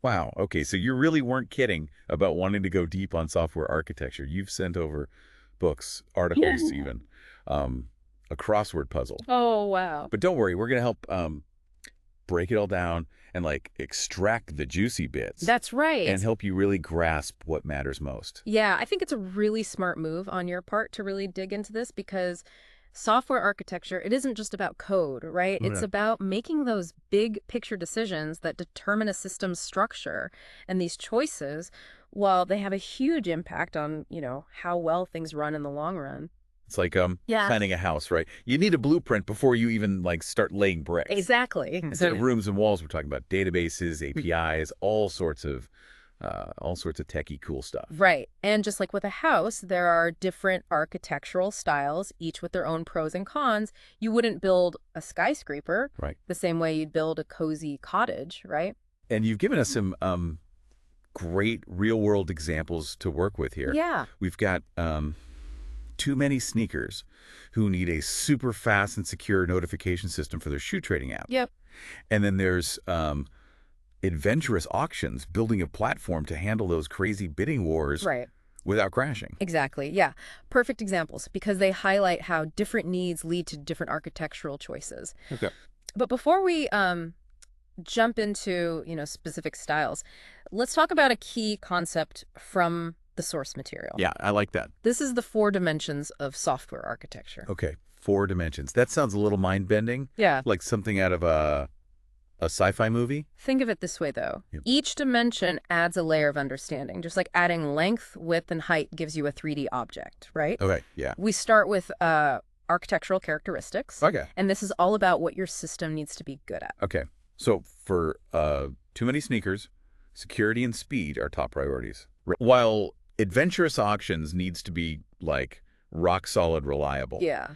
Wow. Okay. So you really weren't kidding about wanting to go deep on software architecture. You've sent over books, articles, even um, a crossword puzzle. Oh, wow. But don't worry, we're going to help break it all down and like extract the juicy bits That's right. and help you really grasp what matters most. Yeah, I think it's a really smart move on your part to really dig into this because software architecture, it isn't just about code, right? It's Okay. about making those big picture decisions that determine a system's structure. And these choices, well, they have a huge impact on, how well things run in the long run. It's like Yeah, planning a house, right? You need a blueprint before you even like start laying bricks. exactly. Instead of rooms and walls, we're talking about databases, APIs, all sorts of techie cool stuff. Right. And just like with a house, there are different architectural styles, each with their own pros and cons. You wouldn't build a skyscraper Right. the same way you'd build a cozy cottage, right? And you've given us some great real world examples to work with here. Yeah. We've got too many sneakers who need a super fast and secure notification system for their shoe trading app. Yep. And then there's adventurous auctions building a platform to handle those crazy bidding wars Right. without crashing. Exactly. Yeah. Perfect examples because they highlight how different needs lead to different architectural choices. Okay. But before we jump into, specific styles, let's talk about a key concept from the source material. Yeah, I like that. This is the 4 dimensions of software architecture. Okay. 4 dimensions. That sounds a little mind-bending, Yeah. like something out of a sci-fi movie. Think of it this way, though. Yep. Each dimension adds a layer of understanding, just like adding length, width, and height gives you a 3D object, right? Okay, yeah. We start with architectural characteristics, Okay. and this is all about what your system needs to be good at. Okay. So for too many sneakers, security and speed are top priorities. While adventurous auctions needs to be like rock solid reliable. Yeah,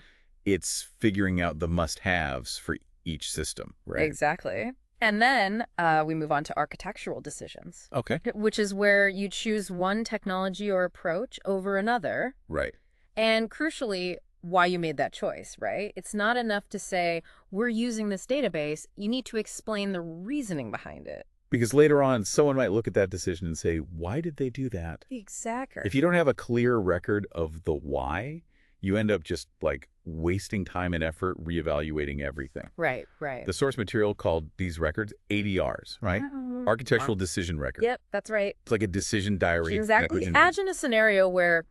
It's figuring out the must-haves for each system, right? exactly. And then we move on to architectural decisions, Okay. which is where you choose one technology or approach over another, Right. and crucially, why you made that choice, right? It's not enough to say, we're using this database. You need to explain the reasoning behind it. Because later on, someone might look at that decision and say, why did they do that? Exactly. If you don't have a clear record of the why, you end up just like wasting time and effort reevaluating everything. Right, right. The source material called these records ADRs, right? Architectural decision record. Yep, that's right. It's like a decision diary. Exactly. Imagine a scenario where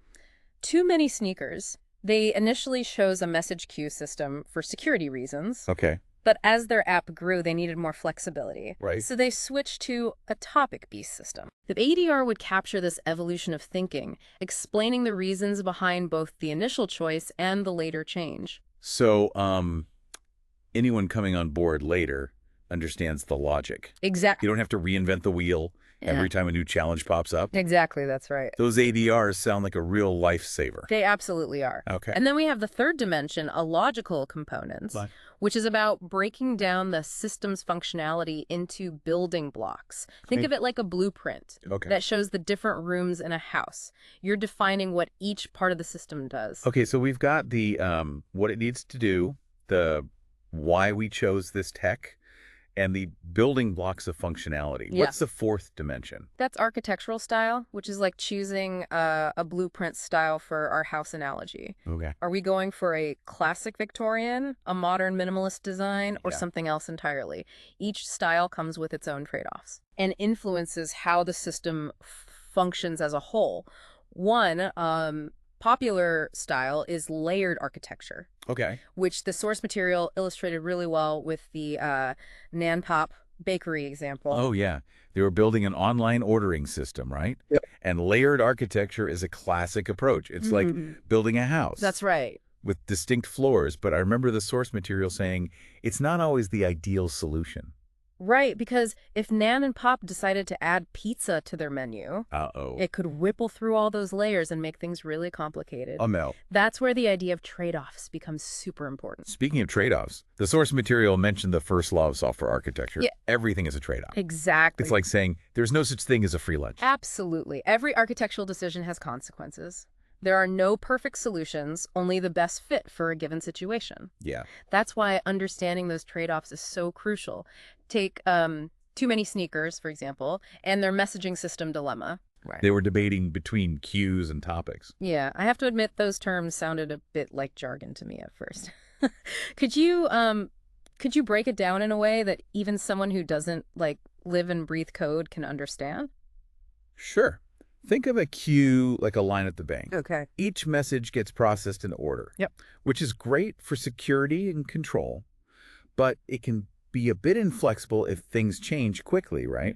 too many sneakers, they initially chose a message queue system for security reasons, Okay. but as their app grew, they needed more flexibility. Right. So they switched to a topic-based system. The ADR would capture this evolution of thinking, explaining the reasons behind both the initial choice and the later change. So anyone coming on board later understands the logic. Exactly. You don't have to reinvent the wheel every time a new challenge pops up. Exactly, that's right. Those ADRs sound like a real lifesaver. They absolutely are. Okay. And then we have the third dimension, a logical components, Fine. which is about breaking down the system's functionality into building blocks. Think Okay. of it like a blueprint Okay. that shows the different rooms in a house. You're defining what each part of the system does. Okay, so we've got the what it needs to do, the why we chose this tech, and the building blocks of functionality. Yeah. What's the fourth dimension? That's architectural style, which is like choosing a blueprint style for our house analogy. Okay. Are we going for a classic Victorian, a modern minimalist design, or Yeah. something else entirely? Each style comes with its own trade-offs and influences how the system functions as a whole. One popular style is layered architecture, Okay. which the source material illustrated really well with the Nan Pop bakery example. Oh, yeah. They were building an online ordering system, right? Yep. And layered architecture is a classic approach. It's like building a house. That's right. With distinct floors. But I remember the source material saying it's not always the ideal solution. Right, because if Nan and Pop decided to add pizza to their menu, Uh-oh. it could whipple through all those layers and make things really complicated. Mel. That's where the idea of trade-offs becomes super important. Speaking of trade-offs, the source material mentioned the first law of software architecture. Yeah. Everything is a trade-off. Exactly. It's like saying there's no such thing as a free lunch. Absolutely. Every architectural decision has consequences. There are no perfect solutions, only the best fit for a given situation. Yeah. That's why understanding those trade-offs is so crucial. Take Too many sneakers, for example, and their messaging system dilemma. Right. They were debating between cues and topics. Yeah, I have to admit those terms sounded a bit like jargon to me at first. Could you break it down in a way that even someone who doesn't like live and breathe code can understand? Sure. Think of a queue like a line at the bank. Okay. Each message gets processed in order, Yep. which is great for security and control, but it can be a bit inflexible if things change quickly, right?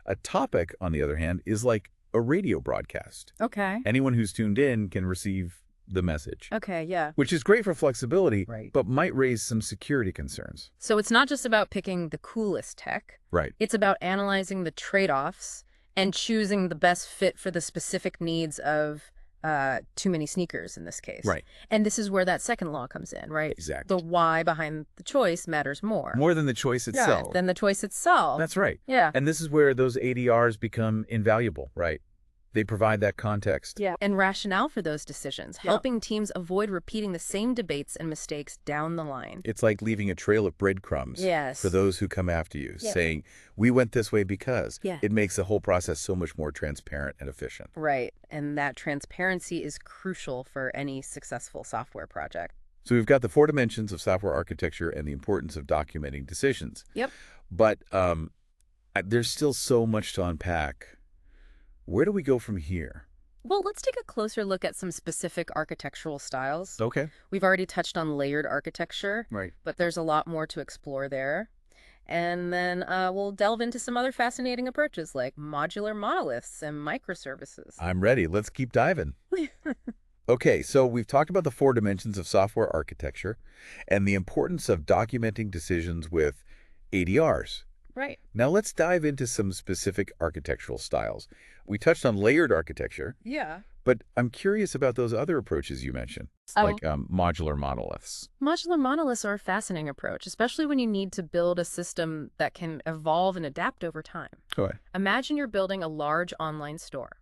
A topic, on the other hand, is like a radio broadcast. Okay. Anyone who's tuned in can receive the message, Okay, yeah. which is great for flexibility, Right. but might raise some security concerns. So it's not just about picking the coolest tech. Right. It's about analyzing the trade-offs and choosing the best fit for the specific needs of too many sneakers in this case. Right. And this is where that second law comes in, right? Exactly. The why behind the choice matters more. More than the choice itself. Than the choice itself. That's right. Yeah. And this is where those ADRs become invaluable, right? They provide that context. Yeah. And rationale for those decisions, helping teams avoid repeating the same debates and mistakes down the line. It's like leaving a trail of breadcrumbs for those who come after you, saying, we went this way because. It makes the whole process so much more transparent and efficient. Right. And that transparency is crucial for any successful software project. So we've got the 4 dimensions of software architecture and the importance of documenting decisions. Yep. But there's still so much to unpack. Where do we go from here? Well, let's take a closer look at some specific architectural styles. Okay. We've already touched on layered architecture, Right. but there's a lot more to explore there. And then we'll delve into some other fascinating approaches like modular monoliths and microservices. I'm ready. Let's keep diving. Okay, so we've talked about the 4 dimensions of software architecture and the importance of documenting decisions with ADRs. Right. Now let's dive into some specific architectural styles. We touched on layered architecture, Yeah. but I'm curious about those other approaches you mentioned, like modular monoliths. Modular monoliths are a fascinating approach, especially when you need to build a system that can evolve and adapt over time. Okay. Imagine you're building a large online store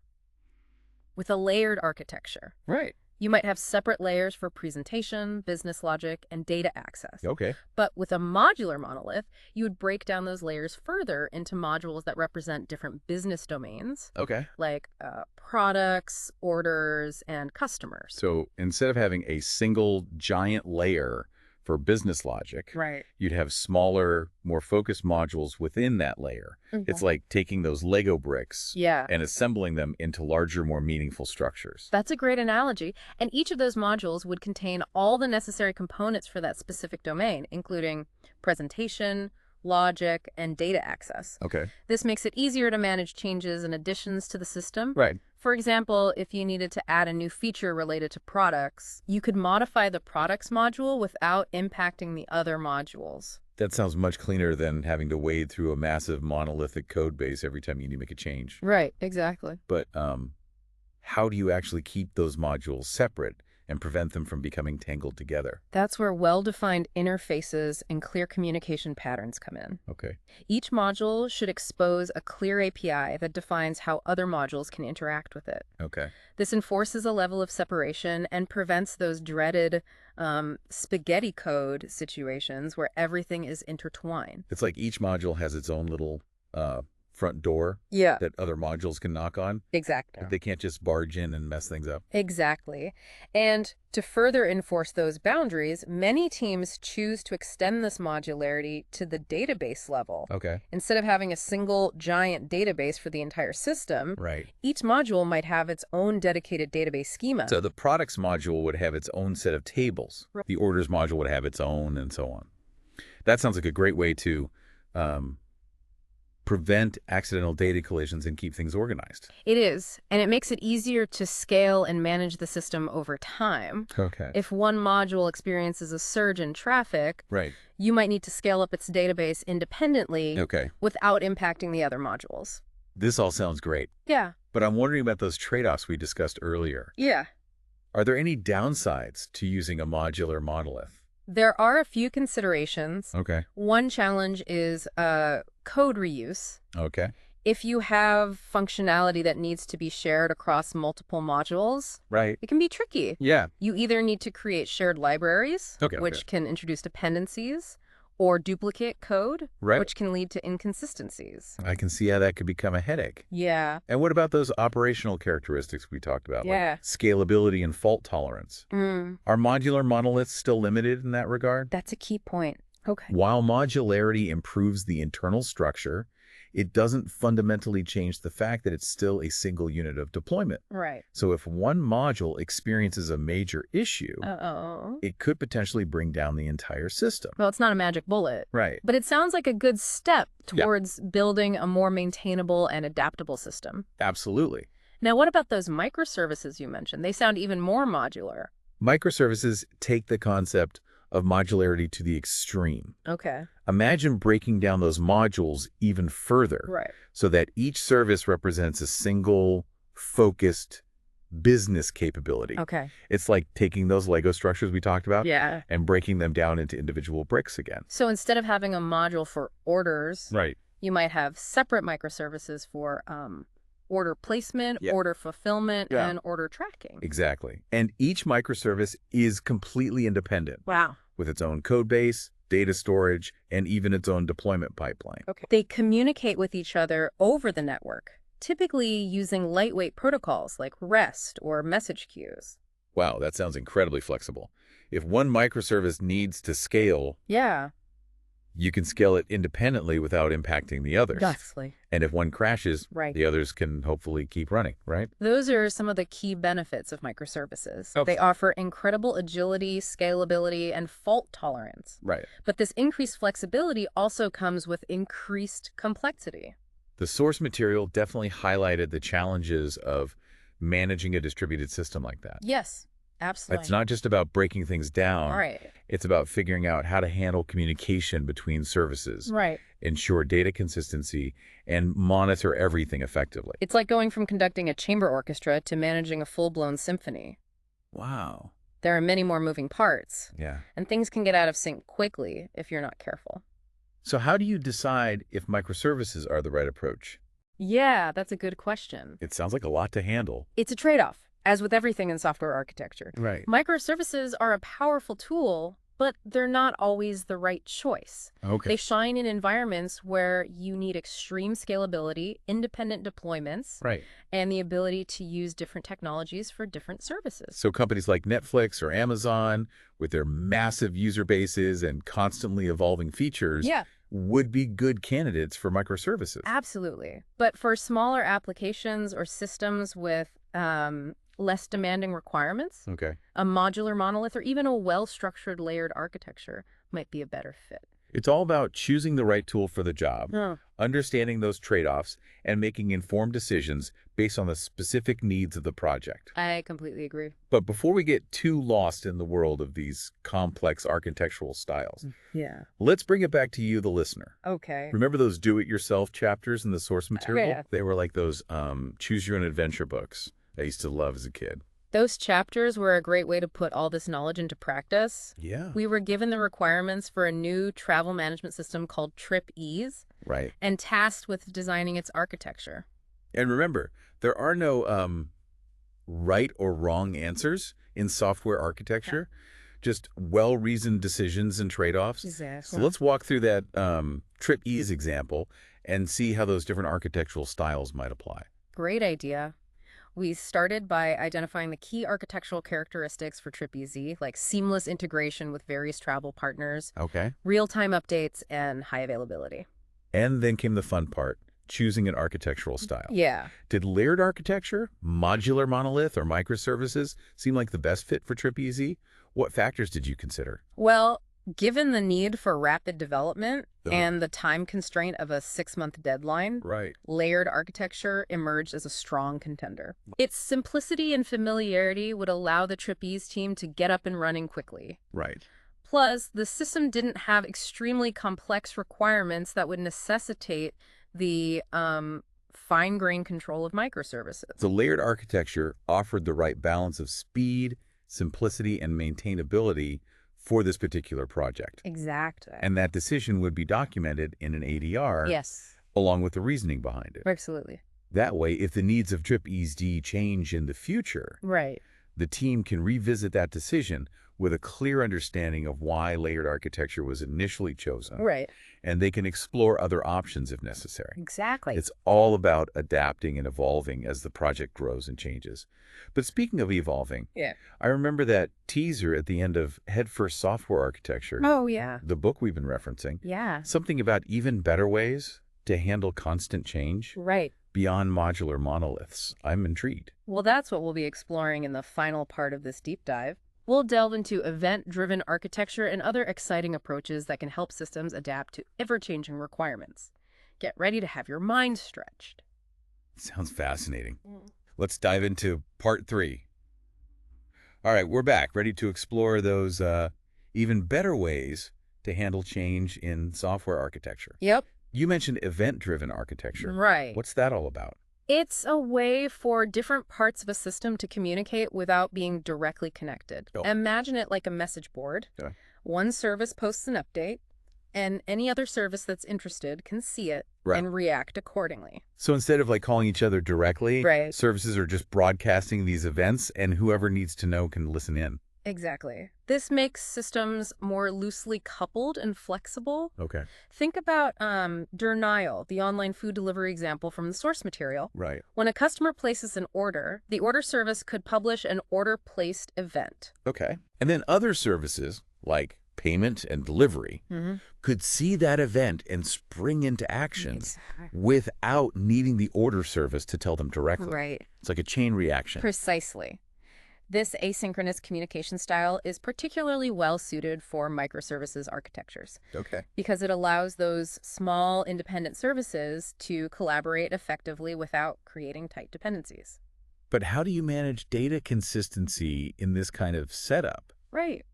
with a layered architecture. Right. You might have separate layers for presentation, business logic, and data access. Okay. But with a modular monolith, you would break down those layers further into modules that represent different business domains, Okay. like products, orders, and customers. So instead of having a single giant layer for business logic, Right. you'd have smaller, more focused modules within that layer. It's like taking those Lego bricks Yeah. and assembling them into larger, more meaningful structures. That's a great analogy. And each of those modules would contain all the necessary components for that specific domain, including presentation, logic, and data access. Okay. This makes it easier to manage changes and additions to the system. Right. For example, if you needed to add a new feature related to products, you could modify the products module without impacting the other modules. That sounds much cleaner than having to wade through a massive monolithic code base every time you need to make a change. Right, exactly. But how do you actually keep those modules separate and prevent them from becoming tangled together? That's where well-defined interfaces and clear communication patterns come in. Okay. Each module should expose a clear API that defines how other modules can interact with it. Okay. This enforces a level of separation and prevents those dreaded spaghetti code situations where everything is intertwined. It's like each module has its own little front door Yeah, that other modules can knock on. exactly. They can't just barge in and mess things up. Exactly. And to further enforce those boundaries, many teams choose to extend this modularity to the database level. Okay. Instead of having a single giant database for the entire system, Right. each module might have its own dedicated database schema. So the products module would have its own set of tables. Right. The orders module would have its own, and so on. That sounds like a great way to prevent accidental data collisions and keep things organized. It is, and it makes it easier to scale and manage the system over time. Okay. If one module experiences a surge in traffic, Right. you might need to scale up its database independently Okay. without impacting the other modules. This all sounds great, Yeah. but I'm wondering about those trade-offs we discussed earlier. Yeah. Are there any downsides to using a modular monolith? There are a few considerations. Okay. One challenge is code reuse. Okay. If you have functionality that needs to be shared across multiple modules, Right. it can be tricky. Yeah. You either need to create shared libraries, Okay, which can introduce dependencies, or duplicate code, Right. which can lead to inconsistencies. I can see how that could become a headache. Yeah. And what about those operational characteristics we talked about, like Yeah. scalability and fault tolerance? Are modular monoliths still limited in that regard? That's a key point. Okay. While modularity improves the internal structure, it doesn't fundamentally change the fact that it's still a single unit of deployment. Right. So if one module experiences a major issue, Uh-oh. it could potentially bring down the entire system. Well, it's not a magic bullet. Right. But it sounds like a good step Yeah. towards building a more maintainable and adaptable system. Absolutely. Now, what about those microservices you mentioned? They sound even more modular. Microservices take the concept of modularity to the extreme. Okay. Imagine breaking down those modules even further Right. so that each service represents a single, focused business capability. Okay. It's like taking those Lego structures we talked about Yeah. and breaking them down into individual bricks again. So instead of having a module for orders, Right. you might have separate microservices for order placement, Yeah. order fulfillment, Yeah. and order tracking. Exactly. And each microservice is completely independent Wow. with its own code base, data storage, and even its own deployment pipeline. Okay. They communicate with each other over the network, typically using lightweight protocols like REST or message queues. Wow, that sounds incredibly flexible. If one microservice needs to scale, Yeah. you can scale it independently without impacting the others. Justly. And if one crashes, Right. the others can hopefully keep running, right? Those are some of the key benefits of microservices. Okay. They offer incredible agility, scalability, and fault tolerance. Right. But this increased flexibility also comes with increased complexity. The source material definitely highlighted the challenges of managing a distributed system like that. Yes, absolutely. It's not just about breaking things down. Right. It's about figuring out how to handle communication between services, Right. ensure data consistency, and monitor everything effectively. It's like going from conducting a chamber orchestra to managing a full-blown symphony. Wow. There are many more moving parts, Yeah. and things can get out of sync quickly if you're not careful. So how do you decide if microservices are the right approach? Yeah, that's a good question. It sounds like a lot to handle. It's a trade-off, as with everything in software architecture. Right. Microservices are a powerful tool, but they're not always the right choice. Okay. They shine in environments where you need extreme scalability, independent deployments, Right. and the ability to use different technologies for different services. So companies like Netflix or Amazon, with their massive user bases and constantly evolving features, Yeah, would be good candidates for microservices. absolutely. But for smaller applications or systems with less demanding requirements, Okay. a modular monolith or even a well-structured layered architecture might be a better fit. It's all about choosing the right tool for the job, Oh. understanding those trade-offs, and making informed decisions based on the specific needs of the project. I completely agree. But before we get too lost in the world of these complex architectural styles, Yeah. let's bring it back to you, the listener. Okay. Remember those do-it-yourself chapters in the source material? Yeah. They were like those choose-your-own-adventure books I used to love as a kid. Those chapters were a great way to put all this knowledge into practice. Yeah. We were given the requirements for a new travel management system called TripEase Right. and tasked with designing its architecture. And remember, there are no right or wrong answers in software architecture, just well-reasoned decisions and trade-offs. Exactly. So let's walk through that TripEase example and see how those different architectural styles might apply. Great idea. We started by identifying the key architectural characteristics for TripEase, like seamless integration with various travel partners, Okay. real-time updates, and high availability. And then came the fun part, choosing an architectural style. Yeah. Did layered architecture, modular monolith, or microservices seem like the best fit for TripEase? What factors did you consider? Well, given the need for rapid development Uh-huh. and the time constraint of a 6-month deadline, Right. layered architecture emerged as a strong contender. Its simplicity and familiarity would allow the TripEase team to get up and running quickly. Right. Plus, the system didn't have extremely complex requirements that would necessitate the fine-grained control of microservices. The layered architecture offered the right balance of speed, simplicity, and maintainability for this particular project. Exactly. And that decision would be documented in an ADR Yes, along with the reasoning behind it. absolutely. That way, if the needs of TripEase change in the future, Right. the team can revisit that decision with a clear understanding of why layered architecture was initially chosen, Right. and they can explore other options if necessary. Exactly. It's all about adapting and evolving as the project grows and changes. But speaking of evolving, Yeah. I remember that teaser at the end of Head First Software Architecture, Oh, yeah. the book we've been referencing, Yeah. something about even better ways to handle constant change Right. beyond modular monoliths. I'm intrigued. Well, that's what we'll be exploring in the final part of this deep dive. We'll delve into event-driven architecture and other exciting approaches that can help systems adapt to ever-changing requirements. Get ready to have your mind stretched. Sounds fascinating. Let's dive into part 3. All right, we're back, ready to explore those even better ways to handle change in software architecture. Yep. You mentioned event-driven architecture. Right. What's that all about? It's a way for different parts of a system to communicate without being directly connected. Oh. Imagine it like a message board. Okay. One service posts an update, and any other service that's interested can see it Right. and react accordingly. So instead of like calling each other directly, Right. services are just broadcasting these events, and whoever needs to know can listen in. Exactly. This makes systems more loosely coupled and flexible. Okay. Think about Denial, the online food delivery example from the source material. Right. When a customer places an order, the order service could publish an order-placed event. Okay. And then other services, like payment and delivery, could see that event and spring into action without needing the order service to tell them directly. Right. It's like a chain reaction. Precisely. This asynchronous communication style is particularly well suited for microservices architectures Okay. because it allows those small independent services to collaborate effectively without creating tight dependencies. But how do you manage data consistency in this kind of setup? Right.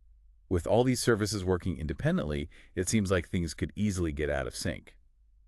With all these services working independently, it seems like things could easily get out of sync.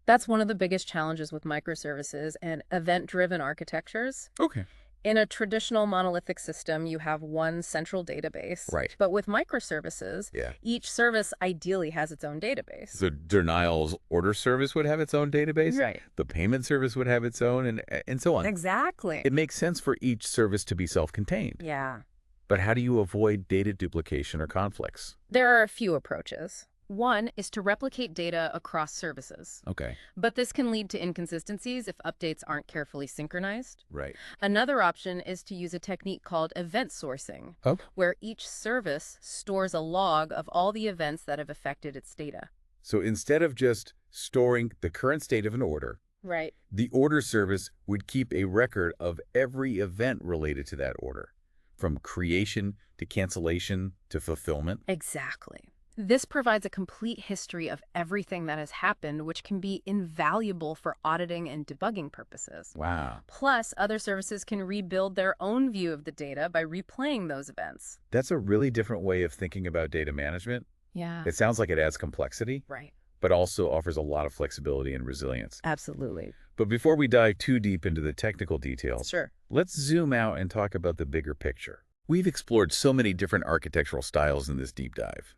That's one of the biggest challenges with microservices and event-driven architectures. Okay. In a traditional monolithic system, you have one central database. Right. But with microservices, Yeah. each service ideally has its own database. So Denial's order service would have its own database. Right. The payment service would have its own, and so on. Exactly. It makes sense for each service to be self-contained. Yeah. But how do you avoid data duplication or conflicts? There are a few approaches. One is to replicate data across services. Okay. But this can lead to inconsistencies if updates aren't carefully synchronized. Right. Another option is to use a technique called event sourcing, Oh. where each service stores a log of all the events that have affected its data. So instead of just storing the current state of an order, Right. the order service would keep a record of every event related to that order, from creation to cancellation to fulfillment. Exactly. This provides a complete history of everything that has happened, which can be invaluable for auditing and debugging purposes. Wow. Plus, other services can rebuild their own view of the data by replaying those events. That's a really different way of thinking about data management. Yeah. It sounds like it adds complexity, Right. but also offers a lot of flexibility and resilience. Absolutely. But before we dive too deep into the technical details, Sure. let's zoom out and talk about the bigger picture. We've explored so many different architectural styles in this deep dive.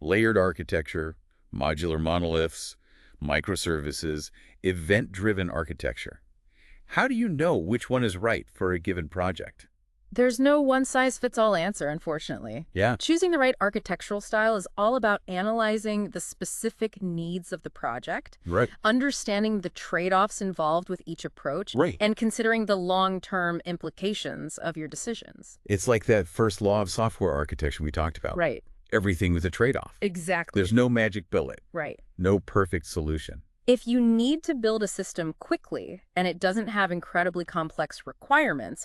Layered architecture, modular monoliths, microservices, event-driven architecture. How do you know which one is right for a given project? There's no one-size-fits-all answer, unfortunately. Yeah. Choosing the right architectural style is all about analyzing the specific needs of the project, Right. understanding the trade-offs involved with each approach, Right. and considering the long-term implications of your decisions. It's like that first law of software architecture we talked about. Right. Everything with a trade-off. Exactly. There's no magic bullet, Right. no perfect solution. If you need to build a system quickly and it doesn't have incredibly complex requirements,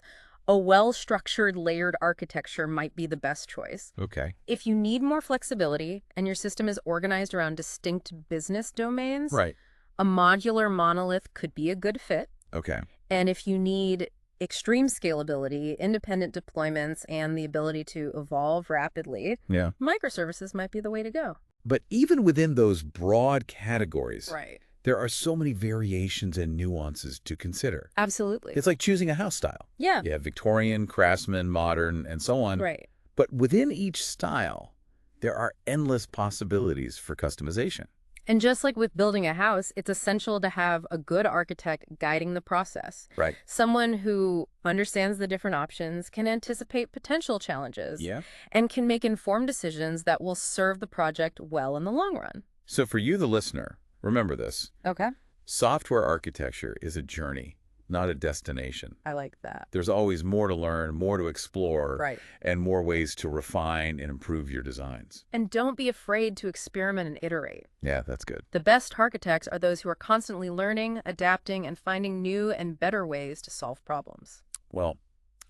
a well-structured layered architecture might be the best choice. Okay. If you need more flexibility and your system is organized around distinct business domains, Right. a modular monolith could be a good fit. Okay. And if you need extreme scalability, independent deployments, and the ability to evolve rapidly, Yeah. microservices might be the way to go. But even within those broad categories, Right. there are so many variations and nuances to consider. Absolutely. It's like choosing a house style. Yeah. You have Victorian, Craftsman, Modern, and so on. Right. But within each style, there are endless possibilities for customization. And just like with building a house, it's essential to have a good architect guiding the process. Right. Someone who understands the different options, can anticipate potential challenges, Yeah. and can make informed decisions that will serve the project well in the long run. So for you, the listener, remember this. Okay. Software architecture is a journey, not a destination. I like that. There's always more to learn, more to explore, Right. and more ways to refine and improve your designs. And don't be afraid to experiment and iterate. Yeah, that's good. The best architects are those who are constantly learning, adapting, and finding new and better ways to solve problems. Well,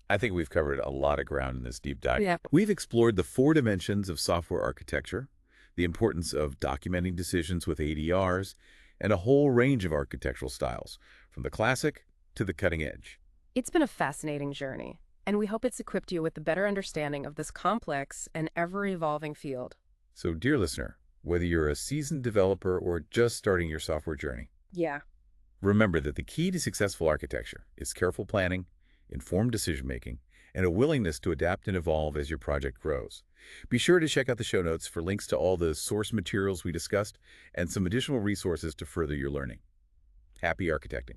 I think we've covered a lot of ground in this deep dive. Yeah. We've explored the 4 dimensions of software architecture, the importance of documenting decisions with ADRs, and a whole range of architectural styles, from the classic to the cutting edge. It's been a fascinating journey, and we hope it's equipped you with a better understanding of this complex and ever-evolving field. So, dear listener, whether you're a seasoned developer or just starting your software journey, Yeah. remember that the key to successful architecture is careful planning, informed decision-making, and a willingness to adapt and evolve as your project grows. Be sure to check out the show notes for links to all the source materials we discussed and some additional resources to further your learning. Happy architecting.